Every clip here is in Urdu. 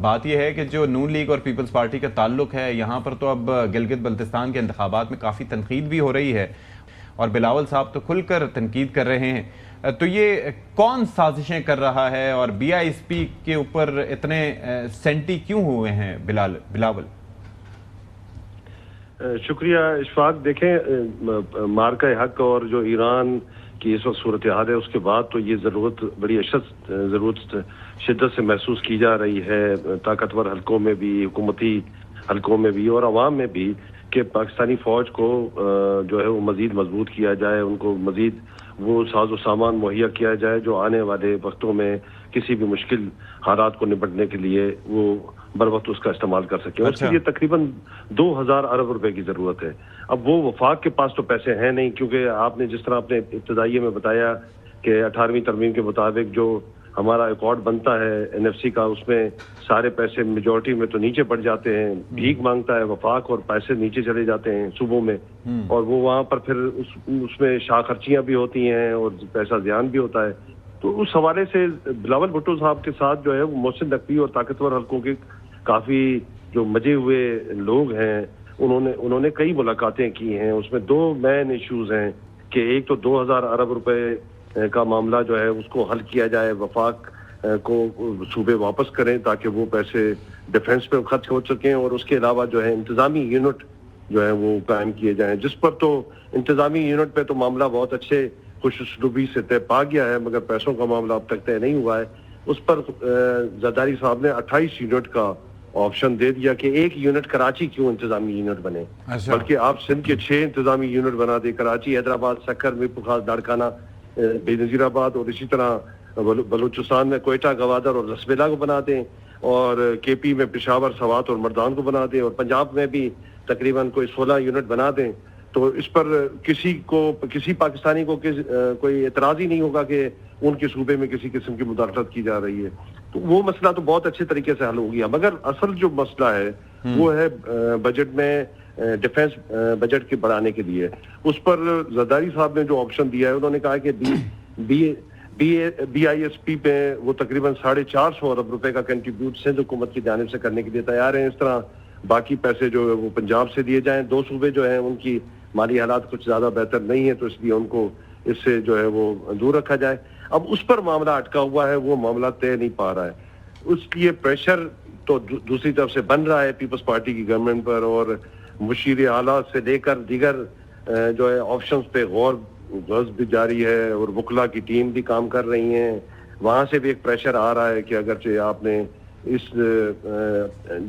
بات یہ ہے کہ جو نون لیگ اور پیپلز پارٹی کا تعلق ہے یہاں پر تو اب گلگت بلتستان کے انتخابات میں کافی تنقید بھی ہو رہی ہے اور بلاول صاحب تو کھل کر تنقید کر رہے ہیں، تو یہ کون سازشیں کر رہا ہے اور بی آئی ایس پی کے اوپر اتنے سینٹی کیوں ہوئے ہیں بلاول؟ شکریہ اشفاق. دیکھیں مارکہ حق اور جو ایران کی اس وقت صورتحال ہے اس کے بعد تو یہ ضرورت بڑی ضرورت شدت سے محسوس کی جا رہی ہے طاقتور حلقوں میں بھی، حکومتی حلقوں میں بھی اور عوام میں بھی، کہ پاکستانی فوج کو جو ہے وہ مزید مضبوط کیا جائے، ان کو مزید وہ ساز و سامان مہیا کیا جائے جو آنے والے وقتوں میں کسی بھی مشکل حالات کو نپٹنے کے لیے وہ بر وقت اس کا استعمال کر سکیں. اس کے لیے تقریباً 2000 ارب روپے کی ضرورت ہے. اب وہ وفاق کے پاس تو پیسے ہیں نہیں، کیونکہ آپ نے جس طرح اپنے ابتدائیے میں بتایا کہ 18ویں ترمیم کے مطابق جو ہمارا ایکارڈ بنتا ہے این ایف سی کا، اس میں سارے پیسے میجورٹی میں تو نیچے پڑ جاتے ہیں، بھیک مانگتا ہے وفاق اور پیسے نیچے چلے جاتے ہیں صوبوں میں، اور وہ وہاں پر پھر اس میں شاہ خرچیاں بھی ہوتی ہیں اور پیسہ زیان بھی ہوتا ہے. تو اس حوالے سے بلاول بھٹو صاحب کے ساتھ جو ہے وہ محسن نقوی اور طاقتور حلقوں کے کافی جو مجے ہوئے لوگ ہیں انہوں نے کئی ملاقاتیں کی ہیں. اس میں 2 مین ایشوز ہیں کہ ایک تو 2000 ارب روپے کا معاملہ جو ہے اس کو حل کیا جائے، وفاق کو صوبے واپس کریں تاکہ وہ پیسے ڈیفنس پہ خرچ ہو سکیں، اور اس کے علاوہ جو ہے انتظامی یونٹ جو ہے وہ قائم کیے جائیں، جس پر تو انتظامی یونٹ پہ تو معاملہ بہت اچھے خوش اسلوبی سے طے پا گیا ہے، مگر پیسوں کا معاملہ اب تک طے نہیں ہوا ہے. اس پر زرداری صاحب نے 28 یونٹ کا آپشن دے دیا کہ ایک یونٹ کراچی کیوں انتظامی یونٹ بنے، بلکہ آپ سندھ کے 6 انتظامی یونٹ بنا دیں، کراچی، حیدرآباد، سکر، میرپور، لاڑکانہ، بے نظیر آباد، اور اسی طرح بلوچستان میں کوئٹہ، گوادر اور لسبیلا کو بنا دیں، اور کے پی میں پشاور، سوات اور مردان کو بنا دیں، اور پنجاب میں بھی تقریباً کوئی 16 یونٹ بنا دیں. تو اس پر کسی پاکستانی کو کوئی اعتراض ہی نہیں ہوگا کہ ان کے صوبے میں کسی قسم کی مداخلت کی جا رہی ہے. تو وہ مسئلہ تو بہت اچھے طریقے سے حل ہو گیا. مگر اصل جو مسئلہ ہے وہ ہے بجٹ میں ڈیفنس بجٹ کے بڑھانے کے لیے. اس پر زرداری صاحب نے جو آپشن دیا ہے، انہوں نے کہا کہ بی آئی ایس پی پہ وہ تقریباً 450 ارب روپے کا کنٹریبیوٹ سندھ حکومت کی جانب سے کرنے کے لیے تیار ہیں. اس طرح باقی پیسے جو ہے وہ پنجاب سے دیے جائیں. 2 صوبے جو ہیں ان کی مالی حالات کچھ زیادہ بہتر نہیں ہے، تو اس لیے ان کو اس سے جو ہے وہ دور رکھا جائے. اب اس پر معاملہ اٹکا ہوا ہے، وہ معاملہ طے نہیں پا رہا ہے. اس لیے پریشر تو دوسری طرف سے بن رہا ہے پیپلز پارٹی کی گورنمنٹ پر، اور مشیر اعلیٰ سے لے کر دیگر جو ہے آپشنز پہ غرض بھی جاری ہے، اور وکلا کی ٹیم بھی کام کر رہی ہیں. وہاں سے بھی ایک پریشر آ رہا ہے کہ اگرچہ آپ نے اس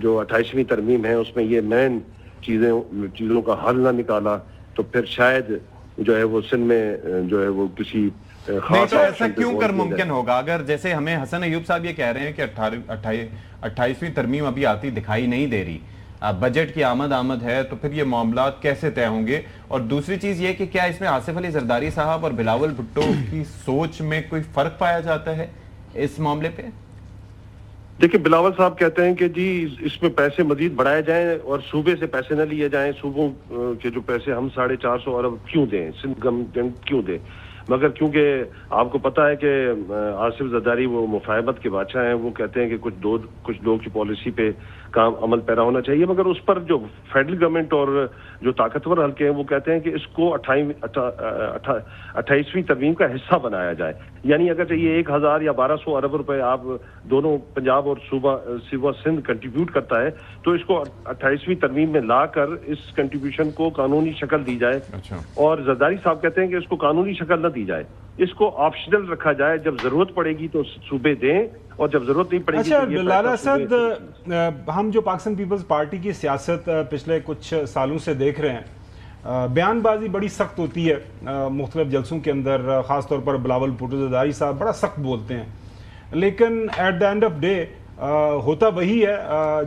جو 28ویں ترمیم ہے اس میں یہ مین چیزوں کا حل نہ نکالا تو پھر شاید جو ہے وہ سندھ میں جو ہے وہ کسی خاص ایسا کیوں کر ممکن ہوگا؟ اگر جیسے ہمیں حسن ایوب صاحب یہ کہہ رہے ہیں کہ 28ویں ترمیم ابھی آتی دکھائی نہیں دے رہی، بجٹ کی آمد ہے، تو پھر یہ معاملات کیسے طے ہوں گے؟ اور دوسری چیز یہ کہ کیا اس میں آصف علی زرداری صاحب اور بلاول بھٹو کی سوچ میں کوئی فرق پایا جاتا ہے اس معاملے پہ؟ دیکھیں، بلاول صاحب کہتے ہیں کہ جی اس میں پیسے مزید بڑھائے جائیں اور صوبے سے پیسے نہ لیے جائیں. صوبوں کے جو پیسے ہم 450 ارب کیوں دیں، سندھ گورنمنٹ کیوں دیں؟ مگر کیونکہ آپ کو پتا ہے کہ آصف زرداری وہ مفاہمت کے بادشاہ ہیں، وہ کہتے ہیں کہ کچھ لوگ کی پالیسی پہ کام عمل پیرا ہونا چاہیے، مگر اس پر جو فیڈرل گورنمنٹ اور جو طاقتور حلقے ہیں وہ کہتے ہیں کہ اس کو 28ویں ترمیم کا حصہ بنایا جائے. یعنی اگر یہ 1000 یا 1200 ارب روپے آپ دونوں پنجاب اور صوبہ سندھ کنٹریبیوٹ کرتا ہے، تو اس کو 28ویں ترمیم میں لا کر اس کنٹریبیوشن کو قانونی شکل دی جائے. اور زرداری صاحب کہتے ہیں کہ اس کو قانونی شکل نہ دی جائے، اس کو آپشنل رکھا جائے، جب ضرورت پڑے گی تو صوبے دیں اور جب ضرورت نہیں پڑے گی. اچھا لالا اسد، ہم جو پاکستان پیپلز پارٹی کی سیاست پچھلے کچھ سالوں سے دیکھ رہے ہیں، بیان بازی بڑی سخت ہوتی ہے مختلف جلسوں کے اندر، خاص طور پر بلاول بھٹو زرداری صاحب بڑا سخت بولتے ہیں، لیکن at the end of day ہوتا وہی ہے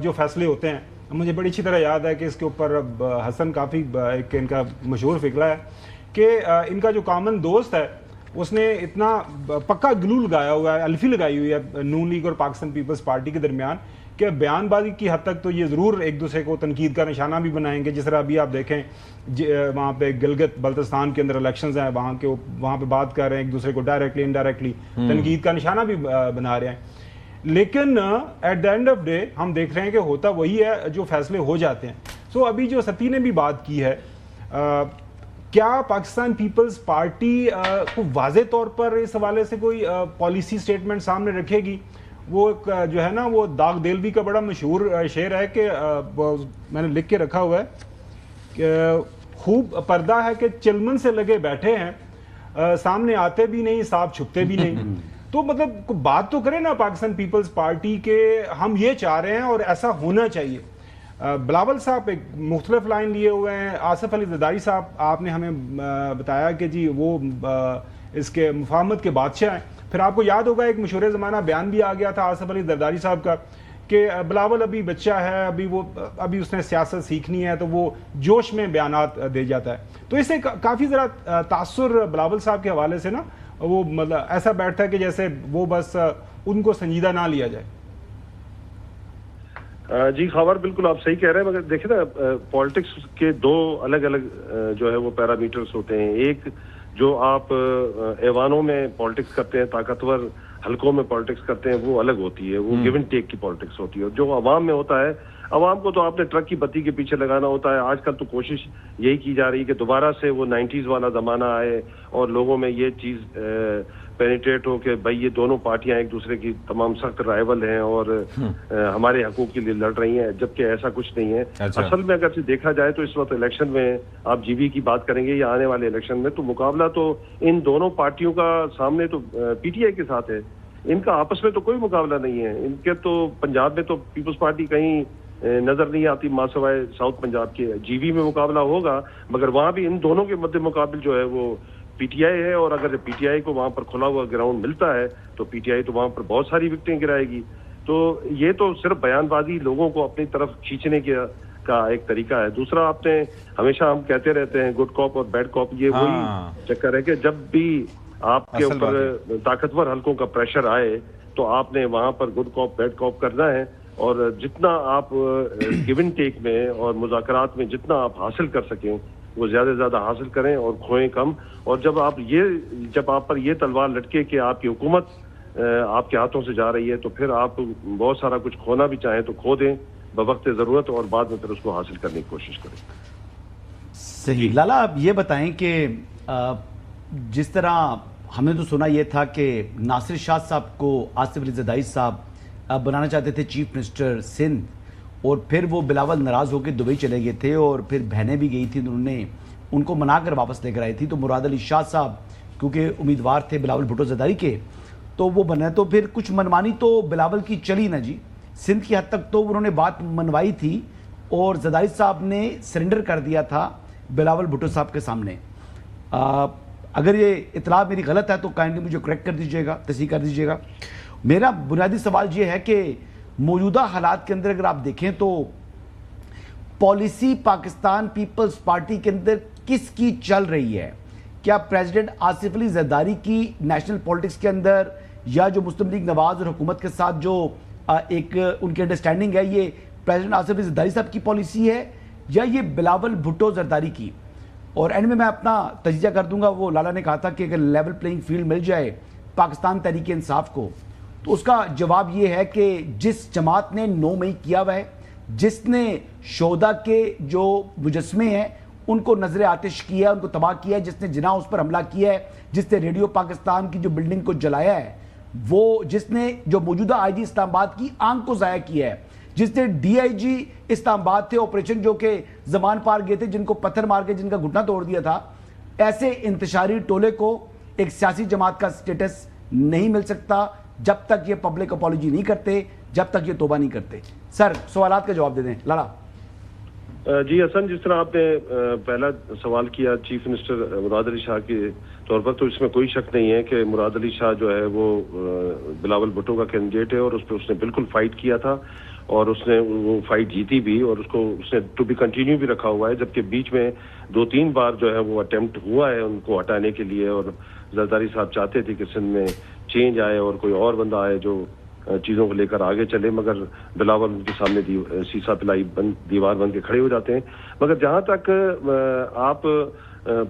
جو فیصلے ہوتے ہیں. مجھے بڑی اچھی طرح یاد ہے کہ اس کے اوپر حسن کافی ایک ان کا مشہور فقرہ ہے کہ ان کا جو کامن دوست ہے اس نے اتنا پکا گلو لگایا ہوا ہے، الفی لگائی ہوئی ہے نون لیگ اور پاکستان پیپلز پارٹی کے درمیان کہ بیان بازی کی حد تک تو یہ ضرور ایک دوسرے کو تنقید کا نشانہ بھی بنائیں گے. جس طرح ابھی آپ دیکھیں وہاں پہ گلگت بلتستان کے اندر الیکشنز ہیں، وہاں پہ بات کر رہے ہیں ایک دوسرے کو ڈائریکٹلی انڈائریکٹلی تنقید کا نشانہ بھی بنا رہے ہیں. لیکن at the end of day ہم دیکھ رہے ہیں کہ ہوتا وہی ہے جو فیصلے ہو جاتے ہیں. سو ابھی جو ستی نے بھی بات کی ہے, کیا پاکستان پیپلز پارٹی کو واضح طور پر اس حوالے سے کوئی پالیسی سٹیٹمنٹ سامنے رکھے گی؟ وہ جو ہے نا وہ داغ دیلوی کا بڑا مشہور شعر ہے کہ میں نے لکھ کے رکھا ہوا ہے کہ خوب پردہ ہے کہ چلمن سے لگے بیٹھے ہیں, سامنے آتے بھی نہیں صاحب چھپتے بھی نہیں. تو مطلب بات تو کریں نا پاکستان پیپلز پارٹی کے, ہم یہ چاہ رہے ہیں اور ایسا ہونا چاہیے. بلاول صاحب ایک مختلف لائن لیے ہوئے ہیں, آصف علی زرداری صاحب آپ نے ہمیں بتایا کہ جی وہ اس کے مفاہمت کے بادشاہ ہیں. پھر آپ کو یاد ہوگا ایک مشہور زمانہ بیان بھی آ گیا تھا آصف علی زرداری صاحب کا کہ بلاول ابھی بچہ ہے, ابھی اس نے سیاست سیکھنی ہے, تو وہ جوش میں بیانات دے جاتا ہے. تو اس سے کافی ذرا تاثر بلاول صاحب کے حوالے سے نا وہ مطلب ایسا بیٹھتا ہے کہ جیسے وہ بس ان کو سنجیدہ نہ لیا جائے. جی خاور بالکل آپ صحیح کہہ رہے ہیں, مگر دیکھیں نا پالیٹکس کے دو الگ الگ جو ہے وہ پیرامیٹرز ہوتے ہیں. ایک جو آپ ایوانوں میں پالیٹکس کرتے ہیں, طاقتور حلقوں میں پالیٹکس کرتے ہیں, وہ الگ ہوتی ہے, وہ گیو اینڈ ٹیک کی پالیٹکس ہوتی ہے. اور جو عوام میں ہوتا ہے, عوام کو تو آپ نے ٹرک کی بتی کے پیچھے لگانا ہوتا ہے. آج کل تو کوشش یہی کی جا رہی ہے کہ دوبارہ سے وہ 90s والا زمانہ آئے اور لوگوں میں یہ چیز پینیٹریٹ ہو کہ بھائی یہ دونوں پارٹیاں ایک دوسرے کی تمام سخت رائیول ہیں اور ہمارے حقوق کے لیے لڑ رہی ہیں, جبکہ ایسا کچھ نہیں ہے. اصل میں اگر دیکھا جائے تو اس وقت الیکشن میں آپ جی بی کی بات کریں گے یا آنے والے الیکشن میں, تو مقابلہ تو ان دونوں پارٹیوں کا سامنے تو پی ٹی آئی کے ساتھ ہے. ان کا آپس میں تو کوئی مقابلہ نہیں ہے. ان کے تو پنجاب میں تو پیپلز پارٹی کہیں نظر نہیں آتی ماں سوائے ساؤتھ پنجاب کے. جی وی میں مقابلہ ہوگا مگر وہاں بھی ان دونوں کے مد مقابل جو ہے وہ پی ٹی آئی ہے, اور اگر پی ٹی آئی کو وہاں پر کھلا ہوا گراؤنڈ ملتا ہے تو پی ٹی آئی تو وہاں پر بہت ساری وکٹیں گرائے گی. تو یہ تو صرف بیان بازی لوگوں کو اپنی طرف کھینچنے کا ایک طریقہ ہے. دوسرا آپ نے ہمیشہ ہم کہتے رہتے ہیں گڈ کاپ اور بیڈ کاپ, یہ وہی چکر ہے کہ جب بھی آپ کے اوپر طاقتور حلقوں کا پریشر آئے تو آپ نے وہاں پر گڈ کاپ بیڈ کاپ کرنا ہے, اور جتنا آپ گیو اینڈ ٹیک میں اور مذاکرات میں جتنا آپ حاصل کر سکیں وہ زیادہ سے زیادہ حاصل کریں اور کھوئیں کم. اور جب آپ پر یہ تلوار لٹکے کہ آپ کی حکومت آپ کے ہاتھوں سے جا رہی ہے, تو پھر آپ بہت سارا کچھ کھونا بھی چاہیں تو کھو دیں بوقت ضرورت, اور بعد میں پھر اس کو حاصل کرنے کی کوشش کریں. صحیح. لالا آپ یہ بتائیں کہ جس طرح ہم نے تو سنا یہ تھا کہ ناصر شاہ صاحب کو آصف علی زرداری صاحب بنانا چاہتے تھے چیف منسٹر سندھ, اور پھر وہ بلاول ناراض ہو کے دبئی چلے گئے تھے, اور پھر بہنیں بھی گئی تھیں, انہوں نے ان کو منا کر واپس لے کر آئی تھی. تو مراد علی شاہ صاحب کیونکہ امیدوار تھے بلاول بھٹو زرداری کے, تو وہ بنے. تو پھر کچھ منمانی تو بلاول کی چلی نا جی, سندھ کی حد تک تو انہوں نے بات منوائی تھی, اور زرداری صاحب نے سرنڈر کر دیا تھا بلاول بھٹو صاحب کے سامنے. اگر یہ اطلاع میری غلط ہے تو کائنڈلی مجھے کریکٹ کر دیجیے گا, تصحیح کر دیجیے گا. میرا بنیادی سوال یہ ہے کہ موجودہ حالات کے اندر اگر آپ دیکھیں تو پالیسی پاکستان پیپلز پارٹی کے اندر کس کی چل رہی ہے؟ کیا پریزیڈنٹ آصف علی زرداری کی نیشنل پالیٹکس کے اندر, یا جو مسلم لیگ نواز اور حکومت کے ساتھ جو ایک ان کی انڈرسٹینڈنگ ہے, یہ پریزیڈنٹ آصف علی زرداری صاحب کی پالیسی ہے یا یہ بلاول بھٹو زرداری کی؟ اور اینڈ میں اپنا تجزیہ کر دوں گا. وہ لالا نے کہا تھا کہ اگر لیول پلینگ فیلڈ مل جائے پاکستان تحریک انصاف کو, تو اس کا جواب یہ ہے کہ جس جماعت نے 9 مئی کیا ہوا ہے, جس نے شہداء کے جو مجسمے ہیں ان کو نظر آتش کیا ہے, ان کو تباہ کیا ہے, جس نے جناح اس پر حملہ کیا ہے, جس نے ریڈیو پاکستان کی جو بلڈنگ کو جلایا ہے, وہ جس نے جو موجودہ آئی جی اسلام آباد کی آنکھ کو ضائع کیا ہے, جس نے ڈی آئی جی اسلام آباد تھے آپریشن جو کہ زمان پار گئے تھے, جن کو پتھر مار کے جن کا گھٹنا توڑ دیا تھا, ایسے انتشاری ٹولے کو ایک سیاسی جماعت کا سٹیٹس نہیں مل سکتا جب تک یہ پبلک اپالوجی نہیں کرتے, جب تک یہ توبہ نہیں کرتے. سر سوالات کا جواب دے دیں. لالا. جی حسن, جس طرح آپ نے پہلا سوال کیا چیف منسٹر مراد علی شاہ کے طور پر, تو اس میں کوئی شک نہیں ہے کہ مراد علی شاہ جو ہے وہ بلاول بھٹو کا کینڈیڈیٹ ہے, اور اس پہ اس نے بالکل فائٹ کیا تھا, اور اس نے وہ فائٹ جیتی بھی, اور اس کو اس نے ٹو بی کنٹینیو بھی رکھا ہوا ہے. جبکہ بیچ میں 2-3 بار جو ہے وہ اٹیمپٹ ہوا ہے ان کو ہٹانے کے لیے, اور زرداری صاحب چاہتے تھے کہ سندھ میں چینج آئے اور کوئی اور بندہ آئے جو چیزوں کو لے کر آگے چلے, مگر بلاول ان کے سامنے سیسا پلائی دیوار بن کے کھڑے ہو جاتے ہیں. مگر جہاں تک آپ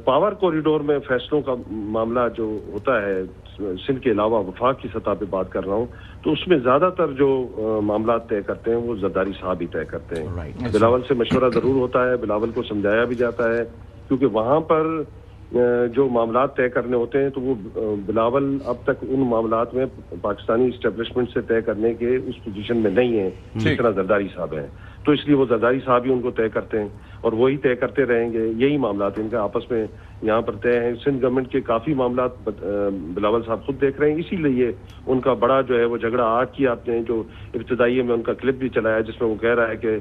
پاور کوریڈور میں فیصلوں کا معاملہ جو ہوتا ہے سندھ کے علاوہ وفاق کی سطح پہ بات کر رہا ہوں، تو اس میں زیادہ تر جو معاملات طے کرتے ہیں وہ زرداری صاحب ہی طے کرتے ہیں. بلاول سے مشورہ ضرور ہوتا ہے، بلاول کو سمجھایا بھی جاتا ہے، کیونکہ وہاں پر جو معاملات طے کرنے ہوتے ہیں تو وہ بلاول اب تک ان معاملات میں پاکستانی اسٹیبلشمنٹ سے طے کرنے کے اس پوزیشن میں نہیں ہیں جس طرح زرداری صاحب ہیں. تو اس لیے وہ زرداری صاحب ہی ان کو طے کرتے ہیں اور وہی طے کرتے رہیں گے. یہی معاملات ان کا آپس میں یہاں پر طے ہیں. سندھ گورنمنٹ کے کافی معاملات بلاول صاحب خود دیکھ رہے ہیں، اسی لیے ان کا بڑا جو ہے وہ جھگڑا آج کی آپ نے جو ابتدائی میں ان کا کلپ بھی چلایا جس میں وہ کہہ رہا ہے کہ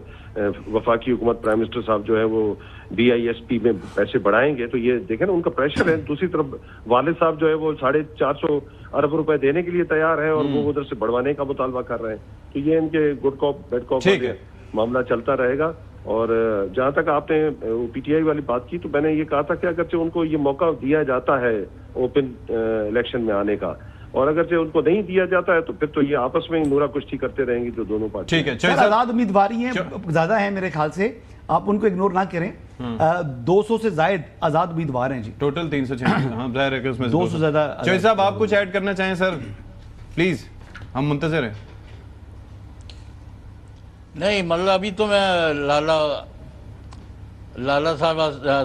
وفاقی حکومت پرائم منسٹر صاحب جو ہے وہ BISP میں پیسے بڑھائیں گے. تو یہ دیکھیں نا ان کا پریشر ہے. دوسری طرف والد صاحب جو ہے وہ 450 ارب روپے دینے کے لیے تیار ہے اور وہ ادھر سے بڑھوانے کا مطالبہ کر رہے ہیں. تو یہ ان کے گڈ کاپ بیڈ کاپ معاملہ چلتا رہے گا. اور جہاں تک آپ نے PTI والی بات کی تو میں نے یہ کہا تھا کہ اگرچہ ان کو یہ موقع دیا جاتا ہے اوپن الیکشن میں آنے کا، اور اگرچہ ان کو نہیں دیا جاتا ہے تو پھر تو یہ آپس میں ہی نورا کشتی کرتے رہیں گے جو دونوں پارٹی. ٹھیک ہے، سر آزاد امیدواری ہیں زیادہ ہیں میرے خیال سے، آپ ان کو اگنور نہ کریں. 200 سے زائد آزاد امیدوار ہیں جی، ٹوٹل 346. ہاں ظاہر ہے کہ اس میں 200 سے زیادہ. چوہدری صاحب آپ کچھ ایڈ کرنا چاہیں سر پلیز، ہم منتظر ہیں. نہیں مطلب ابھی تو میں لالا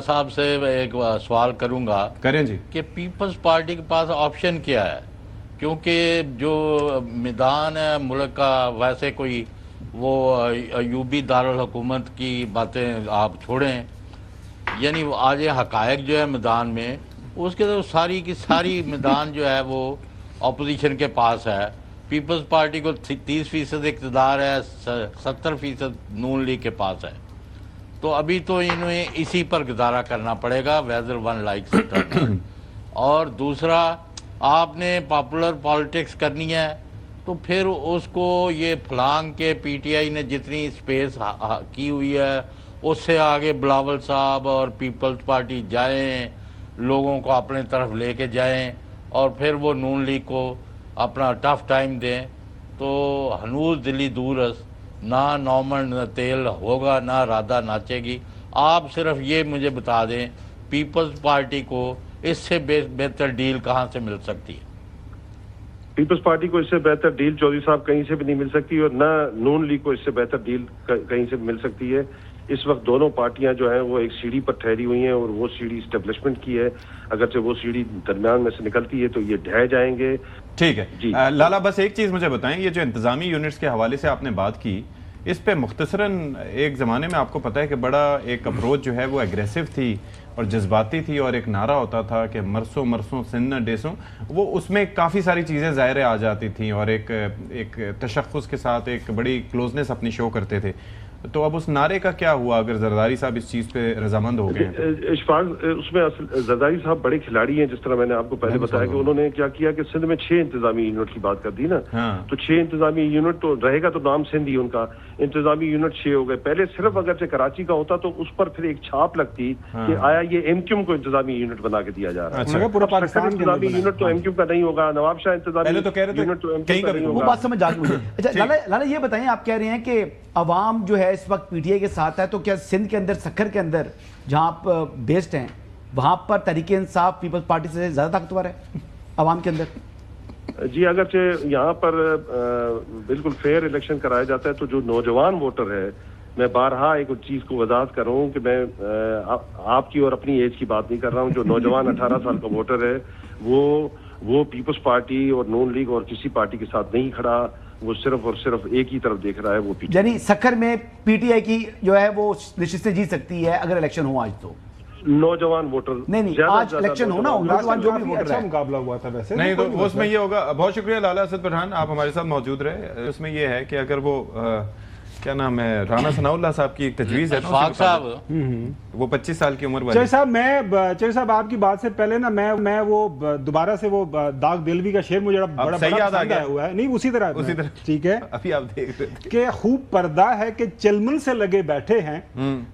صاحب سے ایک سوال کروں گا کریں جی کہ پیپلز پارٹی کے پاس آپشن کیا ہے، کیونکہ جو میدان ہے ملک کا ویسے کوئی وہ ایوبی دارالحکومت کی باتیں آپ چھوڑیں، یعنی آج یہ حقائق جو ہے میدان میں اس کے تو ساری کی ساری میدان جو ہے وہ اپوزیشن کے پاس ہے. پیپلز پارٹی کو 30% اقتدار ہے، 70% نون لیگ کے پاس ہے. تو ابھی تو انہیں اسی پر گزارا کرنا پڑے گا ویدر ون لائک سٹر. اور دوسرا آپ نے پاپولر پالیٹکس کرنی ہے تو پھر اس کو یہ پھلانگ کے PTI نے جتنی سپیس کی ہوئی ہے اس سے آگے بلاول صاحب اور پیپلز پارٹی جائیں، لوگوں کو اپنے طرف لے کے جائیں اور پھر وہ نون لیگ کو اپنا ٹف ٹائم دیں. تو ہنوز دلی دورس، نہ نارمن نہ تیل ہوگا، نہ رادہ ناچے گی. آپ صرف یہ مجھے بتا دیں پیپلز پارٹی کو اس سے بہتر ڈیل کہاں سے مل سکتی ہے؟ پیپلز پارٹی کو اس سے بہتر ڈیل چودھری صاحب کہیں سے بھی نہیں مل سکتی اور نہ نون لیگ کو اس سے بہتر ڈیل کہیں سے مل سکتی ہے. اس وقت دونوں پارٹیاں جو ہیں وہ ایک سیڑھی پر ٹھہری ہوئی ہیں اور وہ سیڑھی اسٹیبلشمنٹ کی ہے. اگرچہ وہ سیڑھی درمیان میں سے نکلتی ہے تو یہ ڈھہ جائیں گے. ٹھیک ہے جی لالا، بس ایک چیز مجھے بتائیں، یہ جو انتظامی یونٹس کے حوالے سے آپ نے بات کی، اس پہ مختصراً ایک زمانے میں آپ کو پتہ ہے کہ بڑا ایک اپروچ جو ہے وہ ایگریسو تھی اور جذباتی تھی، اور ایک نعرہ ہوتا تھا کہ مرسوں مرسوں سننا ڈیسوں. وہ اس میں کافی ساری چیزیں ظاہر آ جاتی تھیں اور ایک تشخص کے ساتھ ایک بڑی کلوزنس اپنی شو کرتے تھے. تو اب اس نعرے کا کیا ہوا اگر زرداری صاحب اس چیز پہ رضامند ہو گئے ہیں؟ اشفاق، اس میں زرداری صاحب بڑے کھلاڑی ہیں. جس طرح میں نے آپ کو پہلے بتایا کہ انہوں نے کیا کیا کہ سندھ میں 6 انتظامی یونٹ کی بات کر دی نا. تو 6 انتظامی یونٹ تو رہے گا تو نام سندھ ہی ان کا. انتظامی یونٹ 6 ہو گئے. پہلے صرف اگرچہ کراچی کا ہوتا تو اس پر پھر ایک چھاپ لگتی کہ آیا یہ MQ کو انتظامی یونٹ بنا کے دیا جا رہا ہے. پورا پاکستان انتظامی یونٹ تو MQ کا نہیں ہوگا. نواب شاہ انتظامی یونٹ تو MQ کا نہیں وہ ہوگا. بات سمجھ آ گئی مجھے. اچھا لالا یہ بتائیں، آپ کہہ رہے ہیں کہ عوام جو ہے اس وقت PTI کے ساتھ ہے، تو کیا سندھ کے اندر سکھر کے اندر جہاں آپ بیسڈ ہیں وہاں پر تحریک انصاف پیپلز پارٹی سے زیادہ طاقتور ہے عوام کے اندر؟ جی اگرچہ یہاں پر بالکل فیئر الیکشن کرایا جاتا ہے تو جو نوجوان ووٹر ہے، میں بارہا ایک چیز کو وضاحت کر رہا ہوں کہ میں آپ کی اور اپنی ایج کی بات نہیں کر رہا ہوں. جو نوجوان 18 سال کا ووٹر ہے وہ پیپلز پارٹی اور نون لیگ اور کسی پارٹی کے ساتھ نہیں کھڑا. وہ صرف اور صرف ایک ہی طرف دیکھ رہا ہے، وہ یعنی سکھر میں PTI کی جو ہے وہ نشستیں جیت سکتی ہے اگر الیکشن ہو آج. تو نوجوان ووٹر نہیں آج الیکشن ہو نا، نوجوان جو بھی ووٹر اچھا ہے. مقابلہ ہوا تھا ویسے. نہیں تو اس میں یہ ہوگا. بہت شکریہ لالا اسد پٹھان، آپ ہمارے ساتھ موجود رہے. اس میں یہ ہے کہ اگر وہ کیا نام ہے رانا ثناء اللہ صاحب کی ایک تجویز ہے نا، وہ 25 سال کی عمر والے. چوہدری صاحب آپ کی بات سے پہلے نا میں وہ دوبارہ سے وہ داغ دلوی کا شعر مجھے بڑا پسند آیا ہوا ہے. نہیں اسی طرح ٹھیک ہے ابھی آپ دیکھ رہے تھے کہ خوب پردہ ہے کہ چلمن سے لگے بیٹھے ہیں،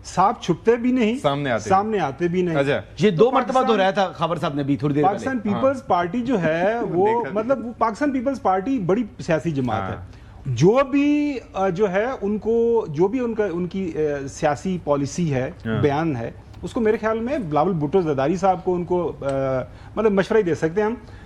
سانپ چھپتے بھی نہیں سامنے آتے بھی نہیں. یہ 2 مرتبہ تو رہا تھا خبر صاحب نے بھی تھوڑی دیر پہلے. پاکستان پیپلز پارٹی جو ہے وہ مطلب پاکستان پیپلز پارٹی بڑی سیاسی جماعت ہے. جو بھی جو ہے ان کو جو بھی ان کی سیاسی پالیسی ہے، بیان ہے، اس کو میرے خیال میں بلاول بھٹو زرداری صاحب کو ان کو مطلب مشورہ ہی دے سکتے ہیں ہم.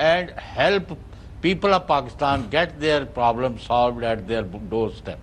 and help people of Pakistan get their problem solved at their doorstep।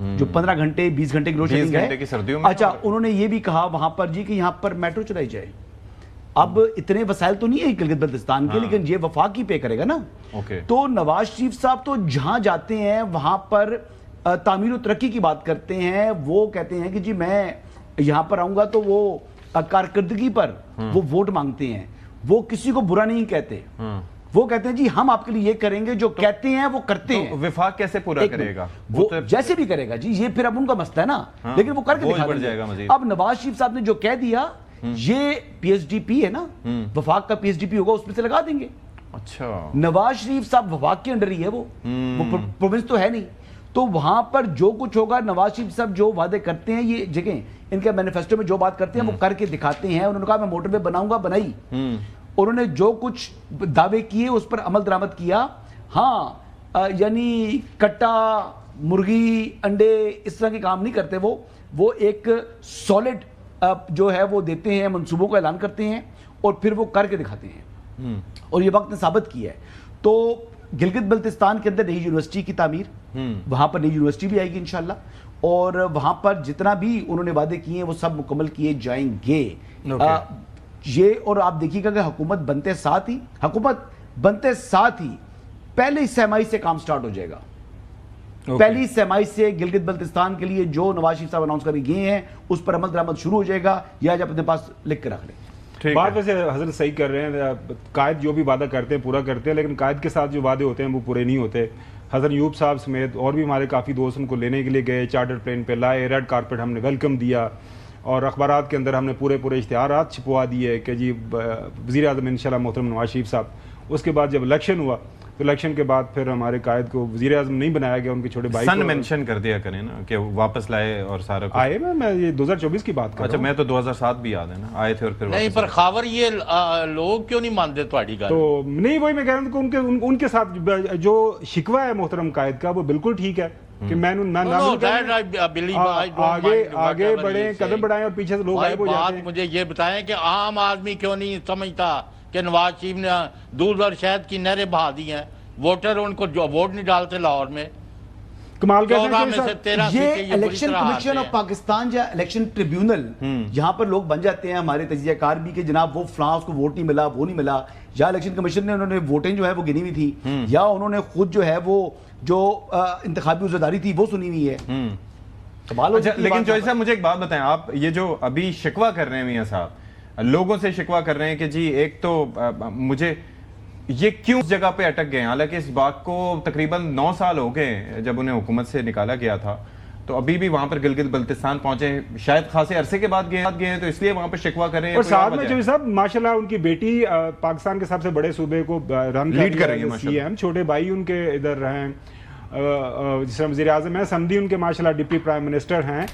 جو 15 گھنٹے 20 گھنٹے کی لوڈ 20 شیڈنگ گھنٹے کی سردیوں میں. اچھا انہوں نے یہ بھی کہا وہاں پر جی کہ یہاں پر میٹرو چلائی جائے. اب اتنے وسائل تو نہیں ہے گلگت بلتستان کے, لیکن یہ وفاق ہی پے کرے گا نا. تو نواز شریف صاحب تو جہاں جاتے ہیں وہاں پر تعمیر و ترقی کی بات کرتے ہیں. وہ کہتے ہیں کہ جی میں یہاں پر آؤں گا تو وہ کارکردگی پر وہ ووٹ مانگتے ہیں. وہ کسی کو برا نہیں کہتے, وہ کہتے ہیں جی ہم آپ کے لیے یہ کریں گے جو کہتے ہیں وہ کرتے ہیں. وفاق کیسے پورا کرے گا؟ وہ جیسے بھی کرے گا جی, یہ پھر اب ان کا مسئلہ ہے نا, لیکن وہ کر کے دکھا دیں گے. اب نواز شریف صاحب نے جو کہہ دیا یہ پی ایس ڈی پی ہے نا, وفاق کا پی ایس ڈی پی ہوگا اس میں سے لگا دیں گے. اچھا نواز شریف صاحب وفاق کے انڈر ہی ہے, وہ پروونس تو ہے نہیں. تو وہاں پر جو کچھ ہوگا نواز شریف صاحب جو وعدے کرتے ہیں, یہ جگہ ان کے مینیفیسٹو میں جو بات کرتے ہیں وہ کر کے دکھاتے ہیں. انہوں نے کہا میں موٹر وے بناؤں گا, بنائی. انہوں نے جو کچھ دعوے کیے اس پر عمل درآمد کیا. ہاں یعنی کٹا مرغی انڈے اس طرح کے کام نہیں کرتے. وہ ایک سالڈ جو ہے وہ دیتے ہیں, منصوبوں کا اعلان کرتے ہیں اور پھر وہ کر کے دکھاتے ہیں, اور یہ وقت نے ثابت کیا ہے. تو گلگت بلتستان کے اندر نئی یونیورسٹی کی تعمیر, وہاں پر نئی یونیورسٹی بھی آئے گی انشاءاللہ, اور وہاں پر جتنا بھی انہوں نے وعدے کیے ہیں وہ سب مکمل کیے جائیں گے. یہ اور آپ دیکھیے گا کہ حکومت بنتے ساتھ ہی پہلی سہمائی سے کام سٹارٹ ہو جائے گا. پہلی سہمائی سے گلگت بلتستان کے لیے جو نواز شریف صاحب اناؤنس کر کے گئے ہیں اس پر عمل درآمد شروع ہو جائے گا. یا جب اپنے پاس لکھ کے رکھ لیں. بات ویسے حضرت صحیح کر رہے ہیں, قائد جو بھی وعدہ کرتے ہیں پورا کرتے ہیں, لیکن قائد کے ساتھ جو وعدے ہوتے ہیں وہ پورے نہیں ہوتے. حضرت ایوب صاحب سمیت اور بھی ہمارے کافی دوست ان کو لینے کے لیے گئے, چارٹر پلین پہ لائے, ریڈ کارپیٹ ہم نے ویلکم دیا, اور اخبارات کے اندر ہم نے پورے اشتہارات چھپوا دیے کہ جی وزیر اعظم انشاءاللہ محترم نواز شریف صاحب. اس کے بعد جب الیکشن ہوا تو الیکشن کے بعد پھر ہمارے قائد کو وزیر اعظم نہیں بنایا گیا, ان کے چھوٹے بھائی سن مینشن کر دیا کریں نا کہ واپس لائے اور سارا آئے. میں یہ 2024 کی بات کر رہا ہوں. اچھا میں تو 2007 بھی یاد ہے نا, آئے تھے اور پھر نہیں. پر خاور یہ لوگ کیوں نہیں مانتے تھوڑی گل؟ تو نہیں, وہی میں کہہ رہا ہوں کہ ان کے ساتھ جو شکوہ ہے محترم قائد کا وہ بالکل ٹھیک ہے کہ آگے بڑھیں, قدم بڑھائیں اور پیچھے سے لوگ غائب ہو جاتے ہیں. مجھے یہ بتائیں کہ عام آدمی کیوں نہیں سمجھتا کہ نواز شریف نے دودھ اور شہد کی نہریں بہا دی ہیں, ووٹر ان کو جو ووٹ نہیں ڈالتے لاہور میں. کمال یہ الیکشن کمیشن آف پاکستان یا الیکشن ٹریبیونل, یہاں پر لوگ بن جاتے ہیں ہمارے تجزیہ کار بھی کہ جناب وہ فلاں کو ووٹ نہیں ملا, وہ نہیں ملا, یا الیکشن کمیشن نے انہوں نے ووٹیں جو ہے وہ گنی ہوئی تھی, یا انہوں نے خود جو ہے وہ جو انتخابی عزاداری تھی وہ سنی ہوئی ہے. لیکن جوئی صاحب مجھے ایک بات بتائیں, آپ یہ جو ابھی شکوہ کر رہے ہیں میاں صاحب, لوگوں سے شکوہ کر رہے ہیں کہ جی ایک تو مجھے یہ کیوں اس جگہ پہ اٹک گئے, حالانکہ اس بات کو تقریباً 9 سال ہو گئے جب انہیں حکومت سے نکالا گیا تھا, تو ابھی بھی وہاں پر گلگت بلتستان پہنچے, شاید خاصے عرصے کے بعد گئے ہیں تو اس لیے وہاں پہ شکوہ کر رہے ہیں. اور ساتھ میں جو صاحب ماشاءاللہ ان کی بیٹی پاکستان کے سب سے بڑے صوبے کو لیڈ کر رہی ہے ماشاءاللہ, چھوٹے بھائی ان کے ادھر ہیں, جس طرح وزیر اعظم ہیں, سمدھی ان کے ماشاءاللہ ڈپٹی پرائم منسٹر ہیں,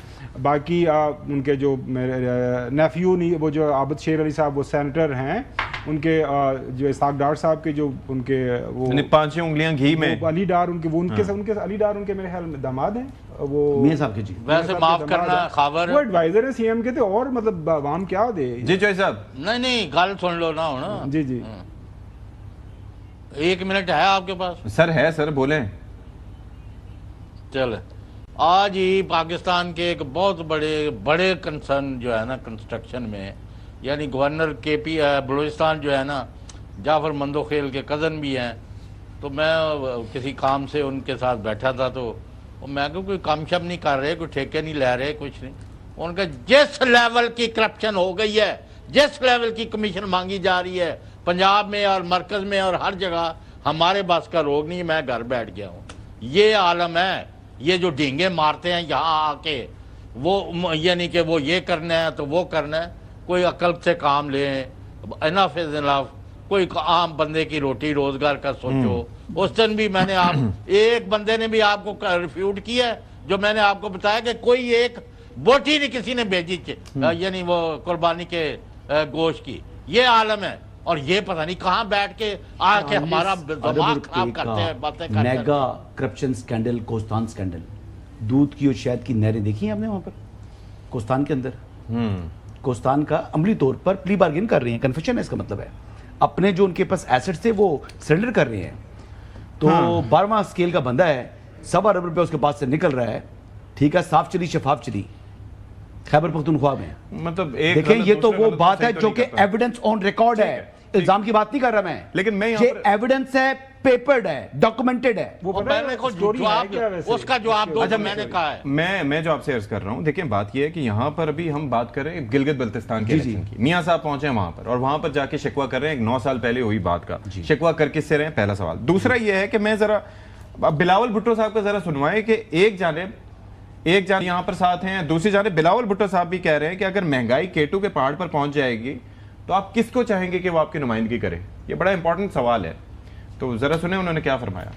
باقی ان کے جو نیفیو وہ جو عابد شیر علی صاحب وہ سینیٹر ہیں, ان کے جو اسحاق ڈار صاحب کے جو ان کے وہ 5 انگلیاں گھی میں علی ڈار ان کے علی ڈار ان کے میرے خیال میں داماد ہیں, وہ میاں صاحب کے جی ویسے معاف کرنا خاور وہ ایڈوائزر ہیں سی ایم کے, تو اور مطلب عوام کیا دے. جی جوئی صاحب نہیں گل سن لو نا ہونا. جی 1 منٹ ہے آپ کے پاس؟ سر ہے سر, بولیں. چلے, آج ہی پاکستان کے ایک بہت بڑے کنسرن جو ہے نا کنسٹرکشن میں, یعنی گورنر کے پی بلوچستان جو ہے نا, جعفر مندوخیل کے کزن بھی ہیں, تو میں کسی کام سے ان کے ساتھ بیٹھا تھا, تو میں کہ کوئی کام شم نہیں کر رہے, کوئی ٹھیکے نہیں لے رہے, کچھ نہیں. ان کا جس لیول کی کرپشن ہو گئی ہے, جس لیول کی کمیشن مانگی جا رہی ہے پنجاب میں اور مرکز میں اور ہر جگہ, ہمارے بس کا روگ نہیں. میں گھر بیٹھ گیا ہوں. یہ عالم ہے, یہ جو ڈینگے مارتے ہیں یہاں آ کے, وہ یعنی کہ وہ یہ کرنا ہے تو وہ کرنا ہے. کوئی عقل سے کام لیں, انف از انف. کوئی عام بندے کی روٹی روزگار کا سوچو. اس دن بھی میں نے ایک بندے نے بھی آپ کو ریفیوٹ کیا ہے, جو میں نے آپ کو بتایا کہ کوئی ایک بوٹی نہیں کسی نے بھیجی, یعنی وہ قربانی کے گوشت کی. یہ عالم ہے, اور یہ پتہ نہیں کہاں بیٹھ کے آ کے ہمارا دماغ خراب کرتے ہیں, باتیں کرتے ہیں. میگا کرپشن سکینڈل, کوستان سکینڈل, دودھ کی اور شہد کی نہریں دیکھی ہیں آپ نے وہاں پر کوستان کے اندر. کوستان کا عملی طور پر پلی بارگین کر رہے ہیں, کنفیشن ہے اس کا مطلب ہے, اپنے جو ان کے پاس ایسٹ تھے وہ سرنڈر کر رہے ہیں. تو 12واں اسکیل کا بندہ ہے, 1.25 ارب روپے اس کے پاس سے نکل رہا ہے, ٹھیک ہے صاف چلی شفاف چلی خیبر پختونخوا میں. مطلب ایک دیکھیں غلط یہ تو دوسرا وہ غلط بات صحیح ہے تو جو نہیں کہ کرتا. ایویڈنس آن ریکارڈ ہے, الزام کی بات نہیں کر رہا میں, لیکن میں یہاں یہ پر ایویڈنس ہے, پیپرڈ ہے, ڈاکومنٹڈ ہے. وہ وہ پتہ ہے پہلے کو story ہے جواب کیا ویسے؟ اس کا جواب دو اچھا جو میں نے کہا ہے. میں جو آپ سے عرض کر رہا ہوں, دیکھیں بات یہ ہے کہ یہاں پر ابھی ہم بات کر رہے ہیں گلگت بلتستان کے الیکشن کی. میاں صاحب پہنچے ہیں وہاں پر اور وہاں پر جا کے شکوہ کر رہے ہیں 9 سال پہلے ہوئی بات کا. شکوہ کر کس سے رہے ہیں, پہلا سوال. دوسرا یہ ہے کہ میں ذرا بلاول بھٹو صاحب کا ذرا سنوائیں کہ ایک جانب یہاں پر ساتھ ہیں, دوسری جانب بلاول بھٹو صاحب بھی کہہ رہے ہیں کہ اگر مہنگائی کیٹو کے پہاڑ پر پہنچ جائے گی تو آپ کس کو چاہیں گے کہ وہ آپ کی نمائندگی کرے. یہ بڑا امپورٹنٹ سوال ہے, تو ذرا سنیں انہوں نے کیا فرمایا.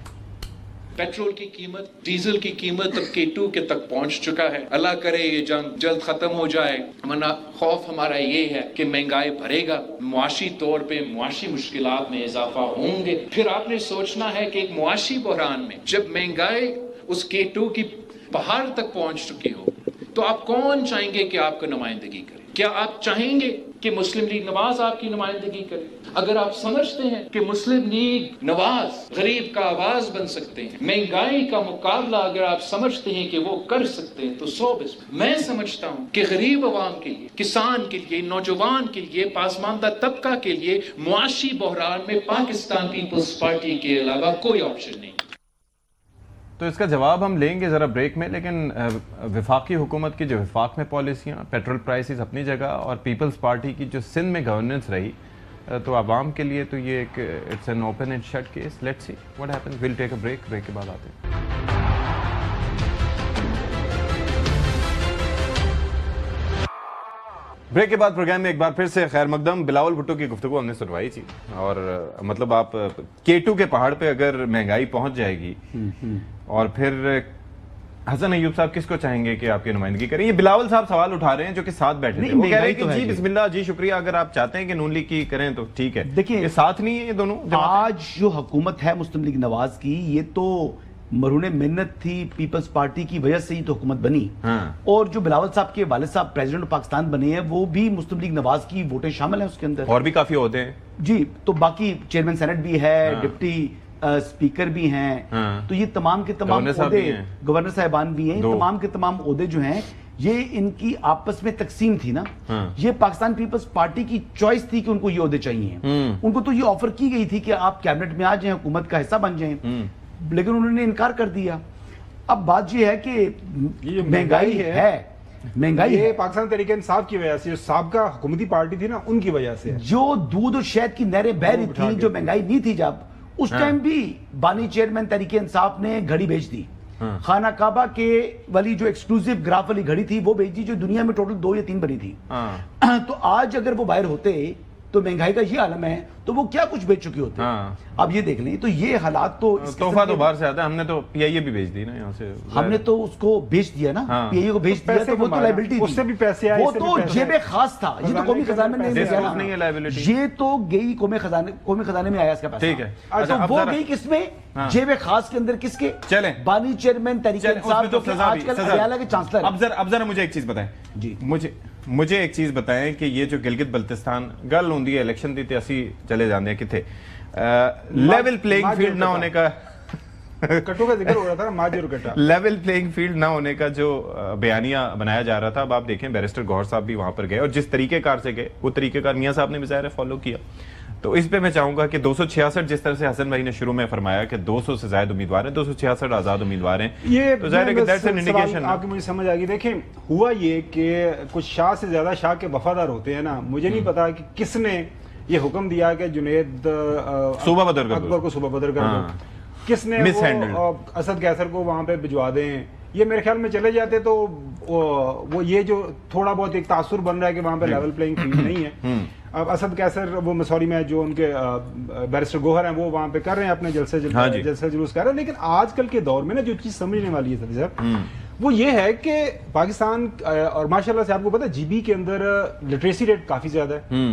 پیٹرول کی قیمت, ڈیزل کی قیمت اب K2 کے تک پہنچ چکا ہے. اللہ کرے یہ جنگ جلد ختم ہو جائے, ورنہ خوف ہمارا یہ ہے کہ مہنگائی بڑھے گا, معاشی طور پہ معاشی مشکلات میں اضافہ ہوں گے. پھر آپ نے سوچنا ہے کہ ایک معاشی بحران میں جب مہنگائی اس K2 کی پہاڑ تک پہنچ چکی ہو تو آپ کون چاہیں گے کہ آپ کو نمائندگی کرے؟ کیا آپ چاہیں گے کہ مسلم لیگ نواز آپ کی نمائندگی کرے؟ اگر آپ سمجھتے ہیں کہ مسلم لیگ نواز غریب کا آواز بن سکتے ہیں, مہنگائی کا مقابلہ اگر آپ سمجھتے ہیں کہ وہ کر سکتے ہیں, تو 100%. میں سمجھتا ہوں کہ غریب عوام کے لیے, کسان کے لیے, نوجوان کے لیے, پاسماندہ طبقہ کے لیے معاشی بحران میں پاکستان پیپلز پارٹی کے علاوہ کوئی آپشن نہیں. تو اس کا جواب ہم لیں گے ذرا بریک میں, لیکن وفاقی حکومت کی جو وفاق میں پالیسیاں, پیٹرول پرائسز اپنی جگہ, اور پیپلز پارٹی کی جو سندھ میں گورننس رہی, تو عوام کے لیے تو یہ ایک it's an open and shut case. Let's see what happens. We'll take a break کے بعد آتے ہیں. بریک کے بعد پروگرام میں ایک بار پھر سے خیر مقدم. بلاول بھٹو کی گفتگو ہم نے سنوائی تھی, اور مطلب آپ K2 کے پہاڑ پہ اگر مہنگائی پہنچ جائے گی اور پھر حسن ایوب صاحب کس کو چاہیں گے کہ آپ کی نمائندگی کریں. یہ بلاول صاحب سوال اٹھا رہے ہیں جو کہ ساتھ بیٹھے تھے, وہ کہہ رہے ہیں کہ جی بسم اللہ, جی شکریہ, اگر آپ چاہتے ہیں کہ نون لیگ کی کریں تو ٹھیک ہے. دیکھیں یہ ساتھ نہیں ہے یہ دونوں. آج جو حکومت ہے مسلم لیگ نواز کی, یہ تو مرہون منت تھی پیپلز پارٹی کی وجہ سے ہی تو حکومت بنی, اور جو بلاول صاحب کے والد صاحب پریزیڈنٹ پاکستان بنے ہیں وہ بھی مسلم لیگ نواز کی ووٹیں شامل ہیں اس کے اندر, اور بھی کافی عہدے ہیں جی. تو باقی چیئرمین سینٹ بھی ہے, ڈپٹی اسپیکر بھی ہیں, تو یہ تمام کے تمام عہدے, گورنر صاحبان بھی ہیں, تمام کے تمام عہدے جو ہیں یہ ان کی آپس میں تقسیم تھی نا. یہ پاکستان پیپلز پارٹی کی چوائس تھی کہ ان کو یہ عہدے چاہیے. ان کو تو یہ آفر کی گئی تھی کہ آپ کیبنٹ میں آ جائیں, حکومت کا حصہ بن جائیں, لیکن انہوں نے انکار کر دیا. اب بات یہ ہے کہ مہنگائی ہے, مہنگائی یہ پاکستان تحریک انصاف کی وجہ سے, جو سابقہ حکومتی پارٹی تھی نا ان کی وجہ سے, جو دودھ اور شہد کی نہریں بہہ رہی تھیں, جو مہنگائی نہیں تھی جب, اس ٹائم بھی بانی چیئرمین تحریک انصاف نے گھڑی بھیج دی. خانہ کعبہ کے والی جو ایکسکلوسیو گراف والی گھڑی تھی وہ بھیج دی, جو دنیا میں ٹوٹل 2 یا 3 بنی تھی. تو آج اگر وہ باہر ہوتے تو مہنگائی کا یہ عالم ہے تو وہ کیا کچھ بیچ چکی ہوتے. اب یہ دیکھ لیں, تو یہ حالات تو تحفہ تو باہر سے آتا ہے. ہم نے تو پی آئی اے بھی بھیج دی نا یہاں سے, ہم نے تو اس کو بیچ دیا نا, پی آئی اے کو بیچ دیا, تو وہ تو لائبلٹی تھی, اس سے بھی پیسے آئے, وہ تو جیب خاص تھا. یہ تو قومی خزانے میں نہیں ہے لائبلٹی, یہ تو گئی قومی خزانے میں آیا اس کا پیسہ. ٹھیک ہے, تو وہ گئی کس میں, جیب خاص کے اندر, کس کے, چلیں بانی چیئرمین تحریک انصاف جو کہ آج کل ہریانہ کے چانسلر. اب ذرا مجھے ایک چیز بتائیں جی, مجھے ایک چیز بتائیں کہ یہ جو گلگت بلتستان گل ہوندی ہے الیکشن دی تے اسی چلے جاندے کتھے لیول پلینگ فیلڈ نہ ہونے کا, کٹو کا ذکر ہو رہا تھا نا, ماجر کٹا, لیول پلینگ فیلڈ نہ ہونے کا جو بیانیہ بنایا جا رہا تھا. اب آپ دیکھیں بیرسٹر گوہر صاحب بھی وہاں پر گئے, اور جس طریقہ کار سے گئے وہ طریقہ کار میاں صاحب نے بھی ظاہر ہے فالو کیا. تو اس پہ میں چاہوں گا کہ 266 جس طرح سے حسن بھائی نے شروع میں فرمایا کہ 200 سے زائد امیدوار ہیں, 266 آزاد امیدوار ہیں, یہ تو ظاہر ہے کہ دیٹس این انڈیکیشن. آپ کی مجھے سمجھ آ گئی. دیکھیں ہوا یہ کہ کچھ شاہ سے زیادہ شاہ کے وفادار ہوتے ہیں نا. مجھے نہیں پتا کہ کس نے یہ حکم دیا کہ جنید صوبہ بدر اکبر کو صوبہ بدر کر دو, کس نے اسد قیصر کو وہاں پہ بھجوا دیں. یہ میرے خیال میں چلے جاتے تو وہ یہ جو تھوڑا بہت ایک تاثر بن رہا ہے کہ وہاں پہ لیول پلینگ فیلڈ نہیں ہے. اب اسد قیصر وہ مسوری میں جو ان کے بیرسٹر گوہر ہیں وہ وہاں پہ کر رہے ہیں اپنے جلسے جلوس کر رہے ہیں. لیکن آج کل کے دور میں نا جو چیز سمجھنے والی ہے صاحب, وہ یہ ہے کہ پاکستان, اور ماشاءاللہ سے آپ کو پتا جی بی کے اندر لٹریسی ریٹ کافی زیادہ ہے,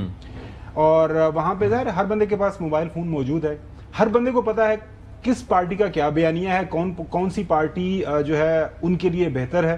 اور وہاں پہ ظاہر ہر بندے کے پاس موبائل فون موجود ہے. ہر بندے کو پتا ہے کس پارٹی کا کیا بیانیہ ہے, کون سی پارٹی جو ہے ان کے لیے بہتر ہے,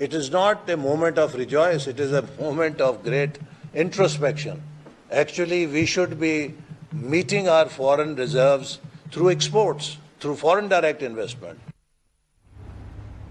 it is not a moment of rejoice, it is a moment of great introspection. Actually, we should be meeting our foreign reserves through exports, through foreign direct investment.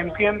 MPM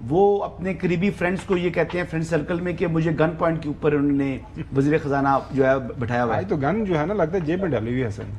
وہ اپنے قریبی فرینڈس کو یہ کہتے ہیں فرینڈ سرکل میں کہ مجھے گن پوائنٹ کے اوپر انہوں نے وزیر خزانہ جو ہے بٹھایا ہوا ہے. تو گن جو ہے نا لگتا ہے جیب میں ڈالی ہوئی ہے حسن.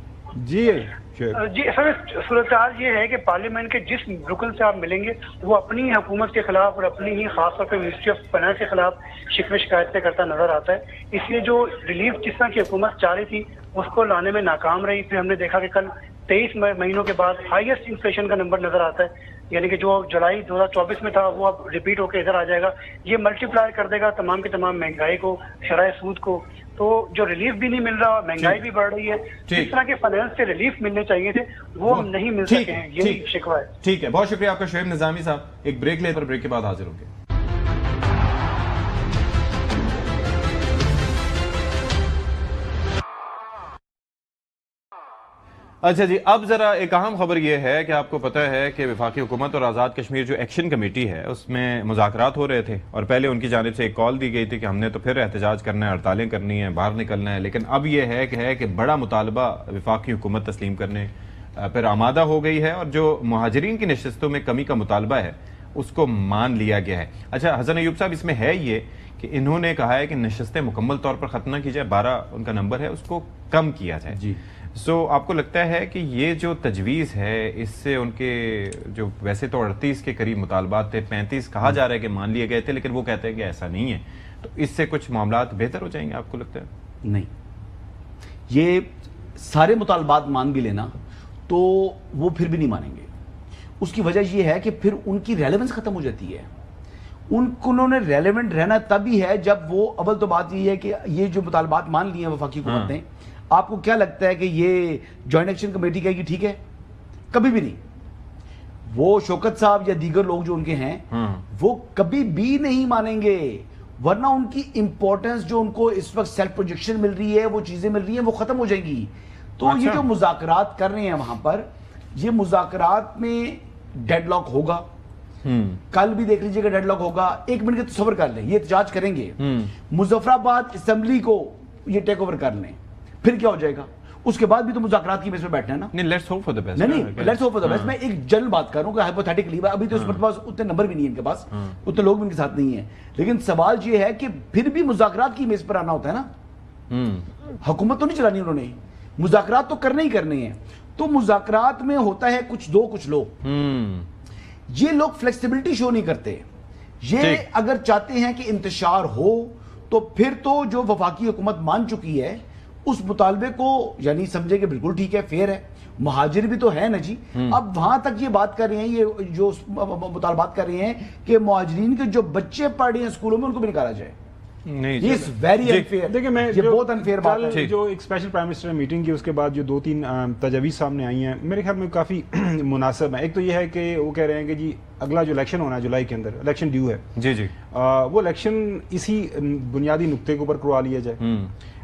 جی جی سر صورتحال یہ ہے کہ پارلیمنٹ کے جس رکن سے آپ ملیں گے وہ اپنی حکومت کے خلاف اور اپنی ہی خاص طور پہ منسٹری آف فائنانس کے خلاف شکوے شکایتیں کرتا نظر آتا ہے. اس لیے جو ریلیف جس طرح کی حکومت چاہ رہی تھی اس کو لانے میں ناکام رہی. پھر ہم نے دیکھا کہ کل 23 مہینوں کے بعد ہائیسٹ انفلیشن کا نمبر نظر آتا ہے, یعنی کہ جو جولائی 2024 میں تھا وہ اب ریپیٹ ہو کے ادھر آ جائے گا. یہ ملٹی پلائی کر دے گا تمام کی تمام مہنگائی کو, شرح سود کو. تو جو ریلیف بھی نہیں مل رہا, مہنگائی بھی بڑھ رہی ہے, جس طرح کے فائنانس سے ریلیف ملنے چاہیے تھے وہ ہم نہیں مل سکے ہیں, یہی شکوہ ہے. ٹھیک ہے, بہت شکریہ آپ کا شعیب نظامی صاحب. ایک بریک لے کر بریک کے بعد حاضر ہوں گے. اچھا جی, اب ذرا ایک اہم خبر یہ ہے کہ آپ کو پتہ ہے کہ وفاقی حکومت اور آزاد کشمیر جو ایکشن کمیٹی ہے اس میں مذاکرات ہو رہے تھے, اور پہلے ان کی جانب سے ایک کال دی گئی تھی کہ ہم نے تو پھر احتجاج کرنا ہے, ہڑتالیں کرنی ہیں, باہر نکلنا ہے. لیکن اب یہ ہے کہ بڑا مطالبہ وفاقی حکومت تسلیم کرنے پھر آمادہ ہو گئی ہے, اور جو مہاجرین کی نشستوں میں کمی کا مطالبہ ہے اس کو مان لیا گیا ہے. اچھا حسن ایوب صاحب, اس میں ہے یہ کہ انہوں نے کہا ہے کہ نشستیں مکمل طور پر ختم نہ کی جائے, 12 ان کا نمبر ہے, اس کو کم کیا جائے. جی سو آپ کو لگتا ہے کہ یہ جو تجویز ہے اس سے ان کے جو ویسے تو 38 کے قریب مطالبات تھے, 35 کہا جا رہا ہے کہ مان لیے گئے تھے, لیکن وہ کہتے ہیں کہ ایسا نہیں ہے, تو اس سے کچھ معاملات بہتر ہو جائیں گے آپ کو لگتا ہے؟ نہیں, یہ سارے مطالبات مان بھی لینا تو وہ پھر بھی نہیں مانیں گے. اس کی وجہ یہ ہے کہ پھر ان کی ریلیونس ختم ہو جاتی ہے. انہوں نے ریلیونٹ رہنا تب ہی ہے جب وہ, اول تو بات یہ ہے کہ یہ جو مطالبات مان لیے ہیں وفاقی حکومت نے, آپ کو کیا لگتا ہے کہ یہ جوائنٹ ایکشن کمیٹی کہے گی ٹھیک ہے؟ کبھی بھی نہیں. وہ شوکت صاحب یا دیگر لوگ جو ان کے ہیں وہ کبھی بھی نہیں مانیں گے, ورنہ ان کی امپورٹنس جو ان کو اس وقت سیلف پروجیکشن مل رہی ہے, وہ چیزیں مل رہی ہیں, وہ ختم ہو جائیں گی. تو یہ جو مذاکرات کر رہے ہیں وہاں پر, یہ مذاکرات میں ڈیڈ لاک ہوگا. کل بھی دیکھ لیجئے کہ ڈیڈ لاک ہوگا. 1 منٹ کے تصور کر لیں, یہ احتجاج کریں گے, مظفر آباد اسمبلی کو یہ ٹیک اوور کر لیں, پھر کیا ہو جائے گا؟ اس کے بعد بھی تو مذاکرات کی بیس میں بیٹھنا ہے نا. نہیں, let's hope for the best. نہیں, let's hope for the best. میں ایک جنرل بات کر رہا ہوں کہ ہائپوتھیٹیکلی, ابھی تو اس کے پاس اتنے نمبر بھی نہیں ہے, ان کے پاس اتنے لوگ بھی ان کے ساتھ نہیں ہیں, لیکن سوال یہ ہے کہ پھر بھی مذاکرات کی میز پر آنا ہوتا ہے نا. حکومت تو نہیں چلانی انہوں نے, مذاکرات تو کرنے ہی کرنے ہیں. تو مذاکرات میں ہوتا ہے کچھ دو کچھ لو. یہ لوگ فلیکسیبلٹی شو نہیں کرتے. یہ اگر چاہتے ہیں کہ انتشار ہو تو پھر تو جو وفاقی حکومت مان چکی ہے اس مطالبے کو یعنی سمجھے کہ بالکل ٹھیک ہے, فیئر ہے, مہاجر بھی تو ہے نا جی. اب وہاں تک یہ بات کر رہے ہیں, یہ جو مطالبات کر رہے ہیں کہ مہاجرین کے جو بچے پڑھ رہے ہیں اسکولوں میں ان کو بھی نکالا جائے. یہ ویری انفیئر. دیکھیں میں یہ بہت انفیئر بات ہے. جو ایک اسپیشل پرائم منسٹر نے میٹنگ کی اس کے بعد جو 2-3 تجاویز سامنے آئی ہیں میرے خیال میں کافی مناسب ہیں. ایک تو یہ ہے کہ وہ کہہ رہے ہیں کہ جی اگلا جو الیکشن ہونا ہے جولائی کے اندر, الیکشن ڈیو ہے, جی جی, وہ الیکشن اسی بنیادی نقطے کے اوپر کروا لیا جائے.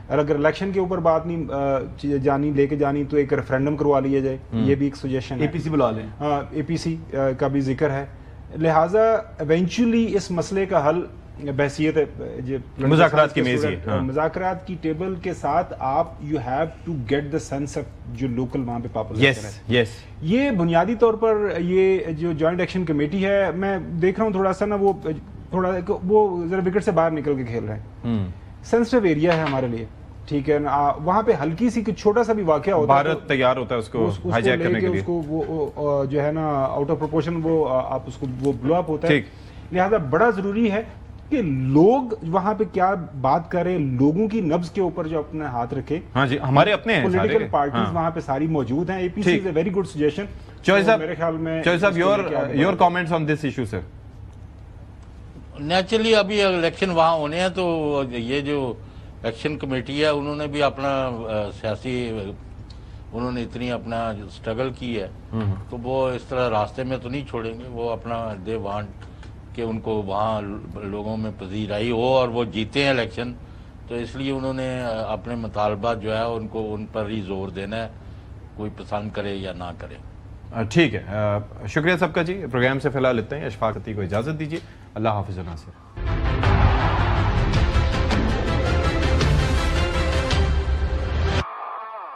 اور اگر الیکشن کے اوپر بات نہیں جانی لے کے جانی تو ایک ریفرینڈم کروا لیا جائے, یہ بھی ایک سجیشن ہے. APC بلا لیں, APC کا بھی ذکر ہے. لہٰذا ایونچولی اس مسئلے کا حل بحثیت مذاکرات کی میز, مذاکرات کی ٹیبل کے ساتھ آپ you have to get the sense of جو لوکل وہاں پہ پاپولیشن ہے. یہ بنیادی طور پر یہ جو جوائنٹ ایکشن کمیٹی ہے, میں دیکھ رہا ہوں تھوڑا سا نا وہ ذرا وکٹ سے باہر نکل کے کھیل رہے ہیں. سینسٹیو ایریا ہے ہمارے لیے, ٹھیک ہے, وہاں پہ ہلکی سی چھوٹا سا بھی واقعہ ہوتا ہے, بھارت تیار ہوتا ہے اس کو ہائی جیک کرنے کے لیے, اس کو وہ جو ہے نا آؤٹ آف پروپورشن وہ آپ اس کو وہ بلو اپ ہوتا ہے. لہذا بڑا ضروری ہے کہ لوگ وہاں پہ کیا بات کریں, لوگوں کی نبض کے اوپر جو اپنے ہاتھ رکھے. ہاں جی, ہمارے اپنے ہیں پولیٹیکل پارٹیز وہاں پہ ساری موجود ہیں. APC is a very good suggestion. میرے خیال میں your comments on this issue sir. Naturally ابھی الیکشن وہاں ہونے ہیں تو یہ جو ایکشن کمیٹی ہے انہوں نے بھی اپنا سیاسی, انہوں نے اتنی اپنا سٹرگل کی ہے تو وہ اس طرح راستے میں تو نہیں چھوڑیں گے. وہ اپنا دے وانٹ کہ ان کو وہاں لوگوں میں پذیرائی ہو اور وہ جیتے ہیں الیکشن, تو اس لیے انہوں نے اپنے مطالبات جو ہے ان کو ان پر ہی زور دینا ہے, کوئی پسند کرے یا نہ کرے. ٹھیک ہے, شکریہ سب کا جی. پروگرام سے فی الحال اتنا ہی. اشفاق عطی کو اجازت دیجیے. اللہ حافظ. ناصر.